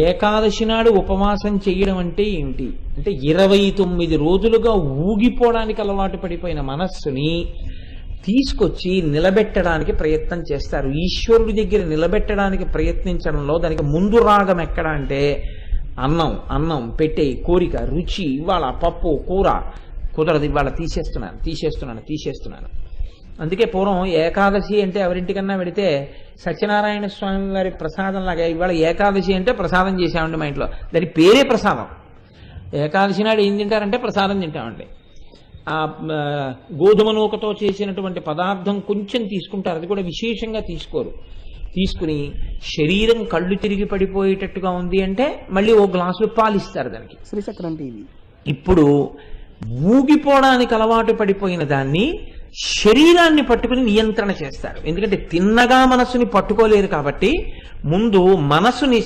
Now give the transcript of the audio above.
ఏకాదశి నాడు ఉపవాసం చేయడం అంటే ఏమిటి అంటే 29 రోజులుగా ఊగిపోవడానికి అలవాటు పడిపోయిన మనస్సుని తీసుకొచ్చి నిలబెట్టడానికి ప్రయత్నం చేస్తారు. ఈశ్వరుడి దగ్గర నిలబెట్టడానికి ప్రయత్నించడంలో దానికి ముందు రాగం ఎక్కడ అంటే అన్నం పెట్టే కోరిక, రుచి, ఇవాళ పప్పు కూర కుదరదు, ఇవాళ తీసేస్తున్నాను. అందుకే పూర్వం ఏకాదశి అంటే ఎవరింటికన్నా వెడితే సత్యనారాయణ స్వామి వారి ప్రసాదం లాగా ఇవాళ ఏకాదశి అంటే ప్రసాదం చేసామండి మా ఇంట్లో, దాని పేరే ప్రసాదం. ఏకాదశి నాడు ఏం తింటారంటే ప్రసాదం తింటామండి. ఆ గోధుమ నూకతో చేసినటువంటి పదార్థం కొంచెం తీసుకుంటారు, అది కూడా విశేషంగా తీసుకోరు. తీసుకుని శరీరం కళ్ళు తిరిగి పడిపోయేటట్టుగా ఉంది అంటే మళ్ళీ ఓ గ్లాసు పాలు ఇస్తారు దానికి. శ్రీచక్రం టీవీ. ఇప్పుడు ఊగిపోవడానికి అలవాటు పడిపోయిన దాన్ని శరీరాన్ని పట్టుకుని నియంత్రణ చేస్తారు. ఎందుకంటే తిన్నగా మనస్సుని పట్టుకోలేరు కాబట్టి ముందు మనసుని